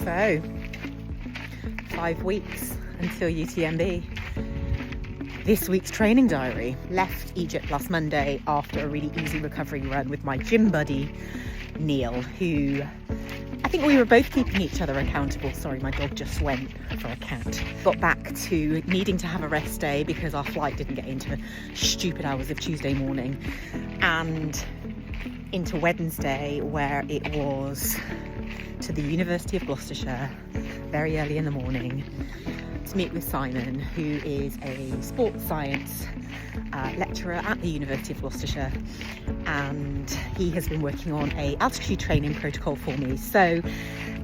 So, 5 weeks until UTMB. This week's training diary. Left Egypt last Monday after a really easy recovery run with my gym buddy, Neil, who I think we were both keeping each other accountable. Sorry, my dog just went for a cat. Got back to needing to have a rest day because our flight didn't get into stupid hours of Tuesday morning, and into Wednesday, where it was to the University of Gloucestershire very early in the morning to meet with Simon, who is a sports science lecturer at the University of Gloucestershire, and he has been working on a altitude training protocol for me. So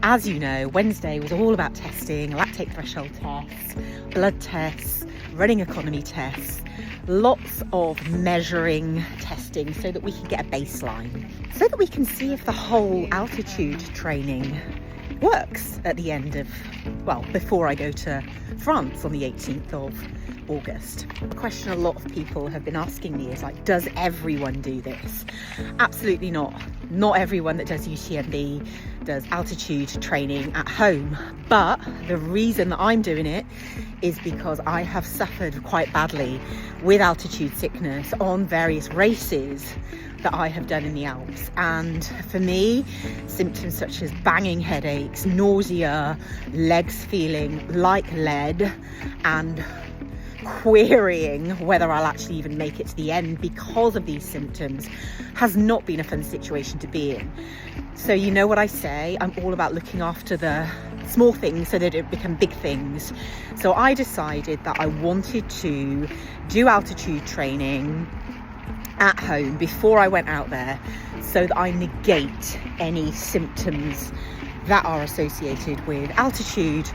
as you know, Wednesday was all about testing, lactate threshold tests, blood tests, running economy tests, lots of measuring testing so that we can get a baseline, so that we can see if the whole altitude training works at the end of, well, before I go to France on the 18th of August. A question a lot of people have been asking me is like, does everyone do this? Absolutely not. Not everyone that does UTMB does altitude training at home. But the reason that I'm doing it is because I have suffered quite badly with altitude sickness on various races that I have done in the Alps. And for me, symptoms such as banging headaches, nausea, legs feeling like lead, and querying whether I'll actually even make it to the end because of these symptoms has not been a fun situation to be in. So you know what I say, I'm all about looking after the small things so that it become big things. So I decided that I wanted to do altitude training at home before I went out there, so that I negate any symptoms that are associated with altitude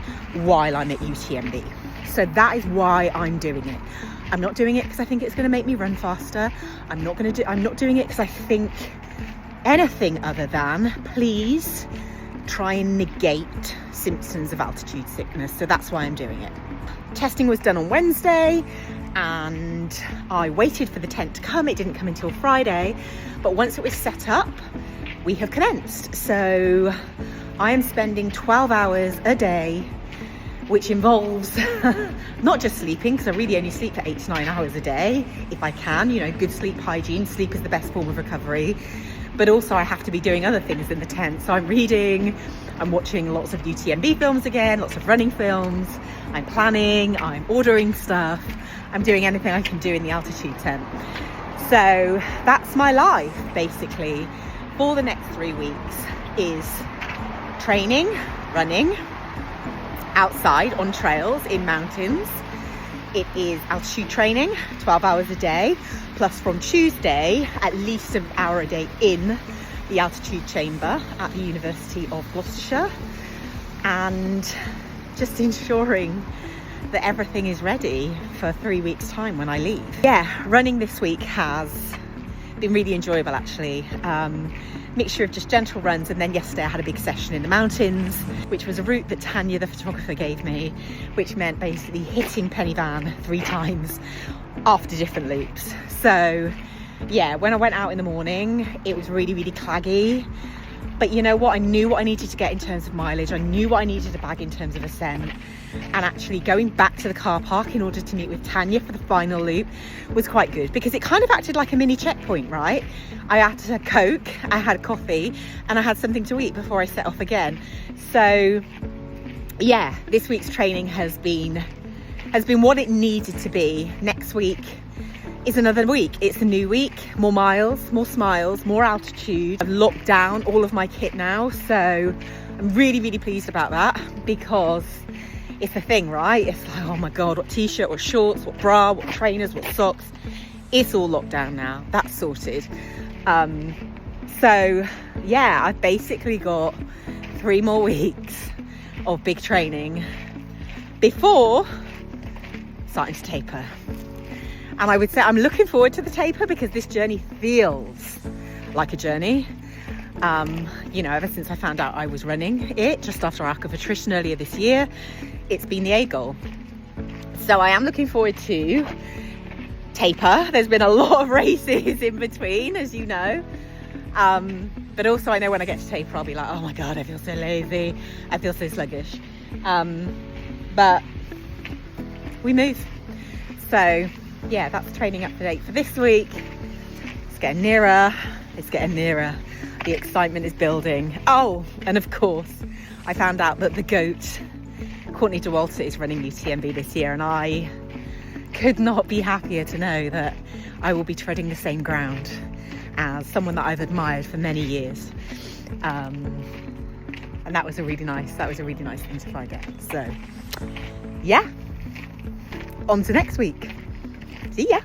while I'm at UTMB. So that is why I'm doing it. I'm not doing it because I think it's going to make me run faster. I'm not doing it because I think anything other than, please try and negate symptoms of altitude sickness. So that's why I'm doing it. Testing was done on Wednesday and I waited for the tent to come. It didn't come until Friday, but once it was set up, we have commenced. So I am spending 12 hours a day, which involves not just sleeping, because I really only sleep for 8 to 9 hours a day if I can, you know, good sleep hygiene. Sleep is the best form of recovery, but also I have to be doing other things in the tent. So I'm reading, I'm watching lots of UTMB films again, lots of running films, I'm planning, I'm ordering stuff, I'm doing anything I can do in the altitude tent. So that's my life basically for the next 3 weeks, is training, running outside on trails in mountains. It is altitude training, 12 hours a day, plus from Tuesday, at least an hour a day in the altitude chamber at the University of Gloucestershire, and just ensuring that everything is ready for 3 weeks' time when I leave. Yeah, running this week has been really enjoyable actually. Mixture of just gentle runs, and then yesterday I had a big session in the mountains, which was a route that Tanya, the photographer, gave me, which meant basically hitting Penny Van 3 times after different loops. So yeah, when I went out in the morning, it was really, really claggy. But you know what? I knew what I needed to get in terms of mileage. I knew what I needed to bag in terms of ascent. And actually going back to the car park in order to meet with Tanya for the final loop was quite good, because it kind of acted like a mini checkpoint, right? I had a Coke, I had coffee, and I had something to eat before I set off again. So yeah, this week's training has been what it needed to be. Next week is another week. It's a new week, more miles, more smiles, more altitude. I've locked down all of my kit now, so I'm really, really pleased about that, because it's the thing, right? It's like, oh my God, what t-shirt, what shorts, what bra, what trainers, what socks. It's all locked down now. That's sorted. So yeah, I've basically got 3 more weeks of big training before starting to taper. And I would say I'm looking forward to the taper, because this journey feels like a journey. You know, ever since I found out I was running it just after arc of attrition earlier this year, it's been the A goal. So I am looking forward to taper. There's been a lot of races in between, as you know. But also I know when I get to taper, I'll be like, oh my God, I feel so lazy. I feel so sluggish. But we move. So yeah, that's training update for this week. It's getting nearer. It's getting nearer. The excitement is building. Oh, and of course, I found out that the GOAT, Courtney Dauwalter, is running UTMB this year, and I could not be happier to know that I will be treading the same ground as someone that I've admired for many years. And that was a really nice thing to find out. So yeah, on to next week. See ya.